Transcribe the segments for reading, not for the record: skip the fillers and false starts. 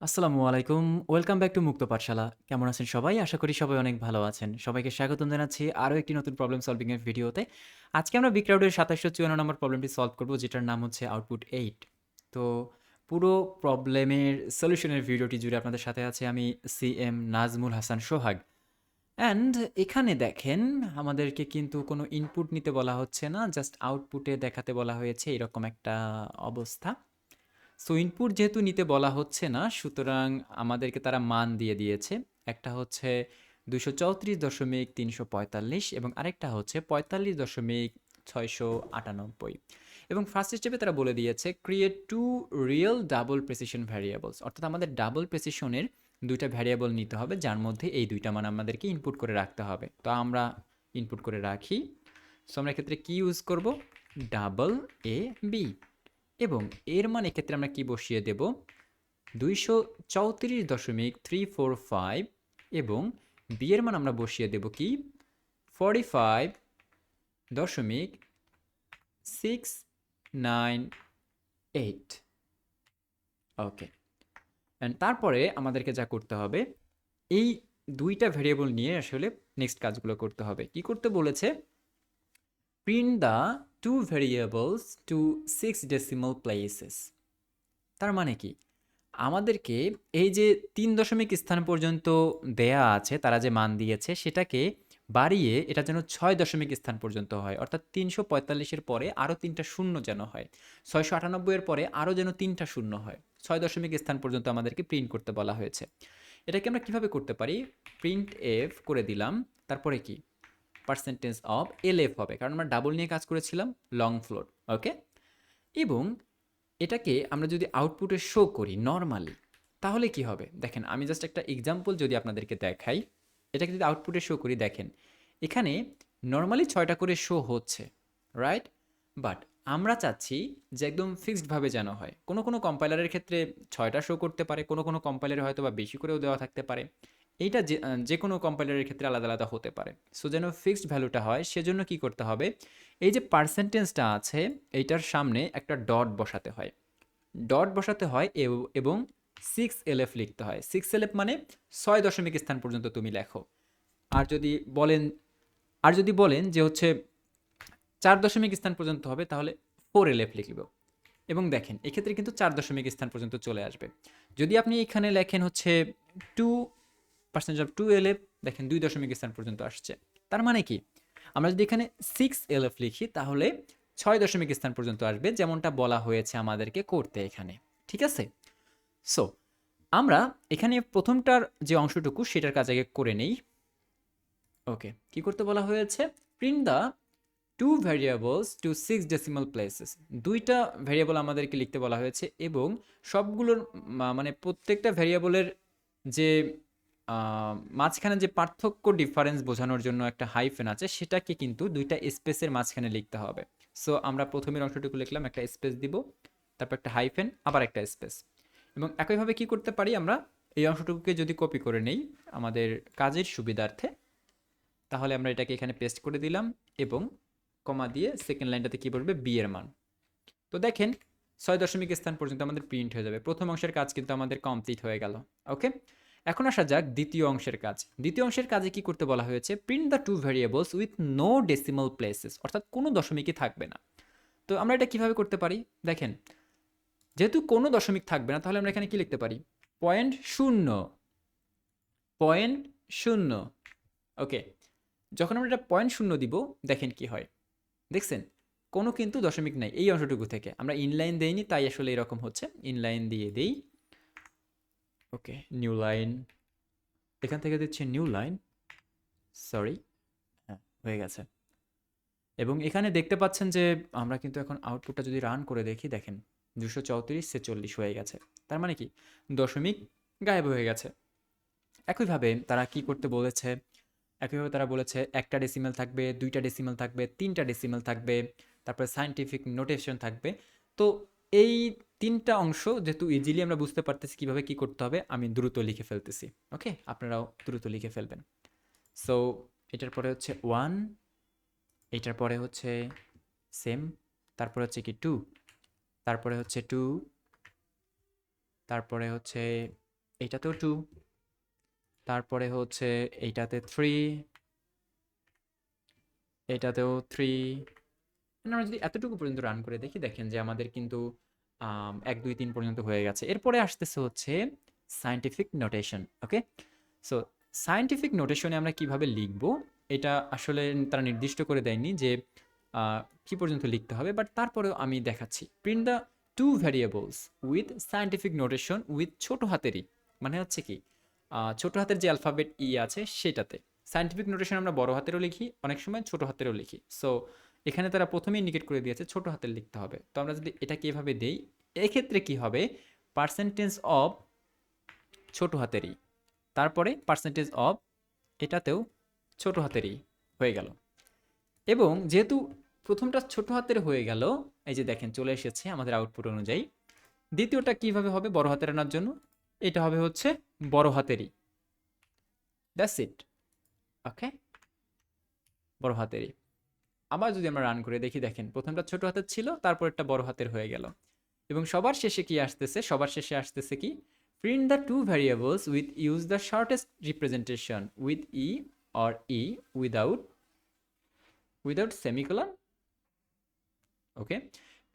আসসালামু আলাইকুম। Welcome back to মুক্ত পাঠশালা। কেমন আছেন সবাই? আশা করি সবাই অনেক ভালো আছেন। সবাইকে স্বাগতম জানাচ্ছি আরও একটি নতুন প্রবলেম সলভিং এর ভিডিওতে। আজকে আমরা বিক্রাউডের ২৭৫৪ নম্বর প্রবলেমটি সলভ করব, যেটার নাম হচ্ছে আউটপুট 8। তো পুরো প্রবলেমের সলিউশনের ভিডিওটি জুড়ে আপনাদের সাথে আছে আমি সিএম নাজমুল হাসান সোহাগ। অ্যান্ড এখানে দেখেন, আমাদেরকে কিন্তু কোনো ইনপুট নিতে বলা হচ্ছে না, জাস্ট আউটপুটে দেখাতে বলা হয়েছে, এরকম একটা অবস্থা। সো ইনপুট যেহেতু নিতে বলা হচ্ছে না, সুতরাং আমাদেরকে তারা মান দিয়ে দিয়েছে। একটা হচ্ছে 234.345 এবং আরেকটা হচ্ছে 45.698। এবং ফার্স্ট স্টেপে তারা বলে দিয়েছে create two real double precision variables, অর্থাৎ আমাদের ডাবল প্রেসিশনের দুইটা ভ্যারিয়েবল নিতে হবে, যার মধ্যে এই দুইটা মান আমাদেরকে ইনপুট করে রাখতে হবে। তো আমরা ইনপুট করে রাখি। সো আমরা এক্ষেত্রে কি ইউজ করব? Double A B. এবং এর মান এক্ষেত্রে আমরা কি বসিয়ে দেব? 234.345 এবং বি এর মান আমরা বসিয়ে দেব কি? 45.698। ওকে। অ্যান্ড তারপরে আমাদেরকে যা করতে হবে, এই দুইটা ভ্যারিয়েবল নিয়ে আসলে নেক্সট কাজগুলো করতে হবে। কি করতে বলেছে? Print the two variables to 6 decimal places. তার মানে কি? আমাদেরকে এই যে ৩ দশমিক স্থান পর্যন্ত দেয়া আছে, তারা যে মান দিয়েছে সেটাকে বাড়িয়ে এটা যেন ৬ দশমিক স্থান পর্যন্ত হয়। অর্থাৎ ৩৪৫ এর পরে আরও ৩টা শূন্য যেন হয়। ৬৯৮ এর পরে আরও যেন ৩টা শূন্য হয়। ৬ দশমিক স্থান পর্যন্ত আমাদেরকে প্রিন্ট করতে বলা হয়েছে। এটাকে আমরা কিভাবে করতে পারি? প্রিন্ট এফ করে দিলাম। তারপরে কি? পার্সেন্টেজ অফ এলএফ হবে, কারণ আমরা ডাবল নিয়ে কাজ করেছিলাম, লং ফ্লোট। ওকে। এবং এটাকে আমরা যদি আউটপুটে শো করি নরমালি, তাহলে কি হবে? দেখেন, আমি জাস্ট একটা এক্সাম্পল যদি আপনাদেরকে দেখাই, এটাকে যদি আউটপুটে শো করি, দেখেন এখানে নরমালি ৬টা করে শো হচ্ছে, রাইট? বাট আমরা চাচ্ছি যে একদম ফিক্সডভাবে যেন হয়। কোনো কোনো কম্পাইলারের ক্ষেত্রে ৬টা শো করতে পারে, কোনো কোনো কম্পাইলারে হয়তো বা বেশি করেও দেওয়া থাকতে পারে। এইটা যে কোনো কম্পাইলারের ক্ষেত্রে আলাদা আলাদা হতে পারে। সো যেন ফিক্সড ভ্যালুটা হয়, সেজন্য কি করতে হবে? এই যে পার্সেন্টেজটা আছে, এইটার সামনে একটা ডট বসাতে হয়। ডট বসাতে হয় এবং 6LF লিখতে হয়। 6LF মানে ৬ দশমিক স্থান পর্যন্ত তুমি লেখো। আর যদি বলেন আর যদি বলেন যে হচ্ছে ৪ দশমিক স্থান পর্যন্ত হবে, তাহলে 4LF লিখব। এবং দেখেন এক্ষেত্রে কিন্তু ৪ দশমিক স্থান পর্যন্ত চলে আসবে। যদি আপনি এখানে লেখেন হচ্ছে 2% অফ 2LF, দেখেন ২ দশমিক স্থান পর্যন্ত আসছে। তার মানে কি? আমরা যদি এখানে 6LF লিখি, তাহলে ৬ দশমিক স্থান পর্যন্ত আসবে, যেমনটা বলা হয়েছে আমাদেরকে করতে এখানে। ঠিক আছে? সো আমরা এখানে প্রথমটার যে অংশটুকু, সেটার কাজ আগে করে নেই। ওকে, কি করতে বলা হয়েছে? Print the two variables to 6 decimal places. দুইটা ভ্যারিয়েবল আমাদেরকে লিখতে বলা হয়েছে এবং সবগুলোর মানে প্রত্যেকটা ভ্যারিয়েবলের যে মাঝখানে যে পার্থক্য, ডিফারেন্স বোঝানোর জন্য একটা হাইফেন আছে, সেটাকে কিন্তু দুইটা স্পেসের মাঝখানে লিখতে হবে। সো আমরা প্রথমের অংশটুকু লিখলাম, একটা স্পেস দিব, তারপর একটা হাইফেন, আবার একটা স্পেস। এবং একইভাবে কি করতে পারি? আমরা এই অংশটুকুকে যদি কপি করে নেই আমাদের কাজের সুবিধার্থে, তাহলে আমরা এটাকে এখানে পেস্ট করে দিলাম এবং কমা দিয়ে সেকেন্ড লাইনটাতে কি বলবে? বি এর মান। তো দেখেন ৬ দশমিক স্থান পর্যন্ত আমাদের প্রিন্ট হয়ে যাবে। প্রথম অংশের কাজ কিন্তু আমাদের কমপ্লিট হয়ে গেল। ওকে। এখন আসা যাক দ্বিতীয় অংশের কাজ। দ্বিতীয় অংশের কাজে কি করতে বলা হয়েছে? Print the two variables with no decimal places, অর্থাৎ কোনো দশমিকই থাকবে না। তো আমরা এটা কিভাবে করতে পারি? দেখেন, যেহেতু কোনো দশমিক থাকবে না, তাহলে আমরা এখানে কি লিখতে পারি? পয়েন্ট শূন্য, পয়েন্ট শূন্য। ওকে। যখন আমরা এটা পয়েন্ট শূন্য দিব, দেখেন কি হয়? দেখছেন? কোনো কিন্তু দশমিক নাই এই অংশটুকু থেকে। আমরা ইনলাইন দেইনি, তাই আসলে এরকম হচ্ছে। ইনলাইন দিয়ে দেই। ওকে, নিউ লাইন। এখান থেকে দিচ্ছি নিউ লাইন। সরি। হ্যাঁ, হয়ে গেছে। এবং এখানে দেখতে পাচ্ছেন যে আমরা কিন্তু এখন আউটপুটটা যদি রান করে দেখি, দেখেন 234/46 হয়ে গেছে। তার মানে কি? দশমিক গায়েব হয়ে গেছে। একইভাবে তারা কি করতে বলেছে? একইভাবে তারা বলেছে একটা ডেসিমেল থাকবে, 2টা ডেসিমেল থাকবে, 3টা ডেসিমেল থাকবে, তারপরে সায়েন্টিফিক নোটেশন থাকবে। তো এই 3টা অংশ যেহেতু ইজিলি আমরা বুঝতে পারতেছি কিভাবে কি করতে হবে, আমি দ্রুত লিখে ফেলতেছি। ওকে, আপনারাও দ্রুত লিখে ফেলবেন। সো এটার পরে হচ্ছে 1, এটার পরে হচ্ছে সেম, তারপরে হচ্ছে কি 2, তারপরে হচ্ছে 2, তারপরে হচ্ছে এইটাতেও 2, তারপরে হচ্ছে এইটাতে 3, এটাতেও 3। আমরা যদি এতটুকু পর্যন্ত রান করে দেখি, দেখেন যে আমাদের কিন্তু 1 2 3 পর্যন্ত হয়ে গেছে। এরপরে আসতেছে হচ্ছে সায়েন্টিফিক নোটেশন। ওকে, সো সায়েন্টিফিক নোটেশনে আমরা কিভাবে লিখব, এটা আসলে তারা নির্দিষ্ট করে দেয়নি যে কি পর্যন্ত লিখতে হবে, বাট তারপরেও আমি দেখাচ্ছি। Print the two variables with scientific notation with ছোট হাতেরই, মানে হচ্ছে কি ছোট হাতের যে অ্যালফাবেট ই আছে সেটাতে। সায়েন্টিফিক নোটেশন আমরা বড় হাতেরও লিখি, অনেক সময় ছোট হাতেরও লিখি। সো এখানে তারা প্রথমেই ইন্ডিকেট করে দিয়েছে ছোট হাতের লিখতে হবে। তো আমরা যদি এটাকে এভাবে দেই, এক্ষেত্রে কি হবে, পার্সেন্টেজ অফ ছোট হাতেরই, তারপরে পার্সেন্টেজ অফ এটাতেও ছোট হাতেরই হয়ে গেল। এবং যেহেতু প্রথমটা ছোট হাতের হয়ে গেল, এই যে দেখেন চলে এসেছে আমাদের আউটপুট অনুযায়ী। দ্বিতীয়টা কিভাবে হবে বড় হাতের আনার জন্য, এটা হবে হচ্ছে বড় হাতেরই। That's it. ওকে, বড় হাতেরই। আবার যদি আমরা রান করে দেখি, দেখেন প্রথমটা ছোট হাতের ছিল, তারপর একটা বড় হাতের হয়ে গেল। এবং সবার শেষে কি আসতেছে, সবার শেষে আসতেছে কি, print the two variables with use the shortest representation with E or E without semicolon. Okay,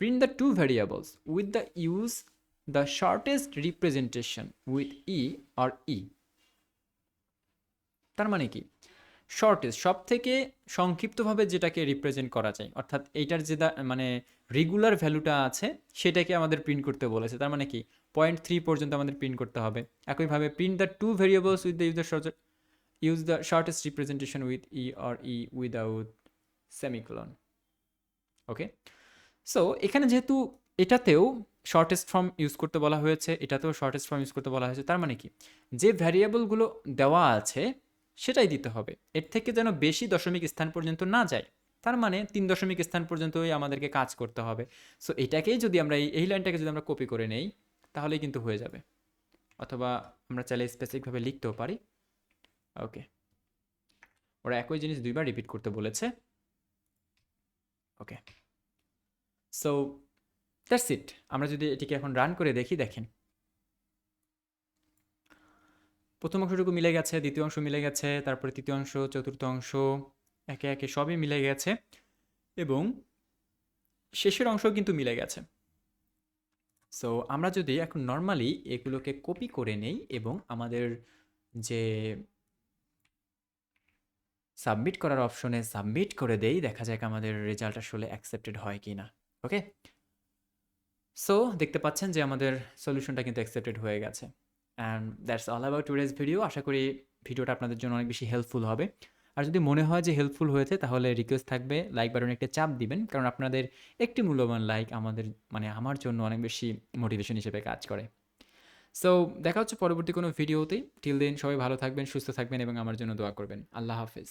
print the two variables with the use the shortest representation with E or E. তার মানে কি, শর্টেস্ট সব থেকে সংক্ষিপ্তভাবে যেটাকে represent করা যায়, অর্থাৎ এইটার যে মানে রেগুলার ভ্যালুটা আছে সেটাকে আমাদের প্রিন্ট করতে বলেছে। তার মানে কি 0.3 পর্যন্ত আমাদের প্রিন্ট করতে হবে। একইভাবে print the two variables with the use the shortest representation with E or E without semicolon. Okay, so এখানে যেহেতু এটাতেও শর্টেস্ট ফর্ম ইউজ করতে বলা হয়েছে, এটাতেও শর্টেস্ট ফর্ম ইউজ করতে বলা হয়েছে, তার মানে কি যে ভ্যারিয়েবলগুলো দেওয়া আছে সেটাই দিতে হবে, এর থেকে যেন বেশি দশমিক স্থান পর্যন্ত না যায়। তার মানে 3 দশমিক স্থান পর্যন্তই আমাদেরকে কাজ করতে হবে। সো এটাকেই যদি আমরা এই লাইনটাকে যদি আমরা কপি করে নেই তাহলেই কিন্তু হয়ে যাবে, অথবা আমরা চাইলে স্পেসিফিকভাবে লিখতেও পারি। ওকে, ওরা একই জিনিস দুইবার রিপিট করতে বলেছে। ওকে, সো দ্যাটস ইট। আমরা যদি এটিকে এখন রান করে দেখি, দেখেন প্রথম অংশটুকু মিলে গেছে, দ্বিতীয় অংশ মিলে গেছে, তারপরে তৃতীয় অংশ, চতুর্থ অংশ, একে একে সবই মিলে গেছে, এবং শেষের অংশ কিন্তু মিলে গেছে। সো আমরা যদি এখন নর্মালি এগুলোকে কপি করে নেই এবং আমাদের যে সাবমিট করার অপশনে সাবমিট করে দেই, দেখা যাক আমাদের রেজাল্ট আসলে অ্যাকসেপ্টেড হয় কি না। ওকে, সো দেখতে পাচ্ছেন যে আমাদের সলিউশনটা কিন্তু অ্যাকসেপ্টেড হয়ে গেছে। And that's all about today's video. আশা করি ভিডিওটা আপনাদের জন্য অনেক বেশি হেল্পফুল হবে। আর যদি মনে হয় যে হেল্পফুল হয়েছে তাহলে রিকোয়েস্ট থাকবে লাইক বাটনে একটা চাপ দিবেন, কারণ আপনাদের একটি মূল্যবান লাইক আমাদের আমার জন্য অনেক বেশি মোটিভেশন হিসেবে কাজ করে। সো দেখা হচ্ছে পরবর্তী কোনো ভিডিওতে। টিল দেন সবাই ভালো থাকবেন, সুস্থ থাকবেন এবং আমার জন্য দোয়া করবেন। আল্লাহ হাফেজ।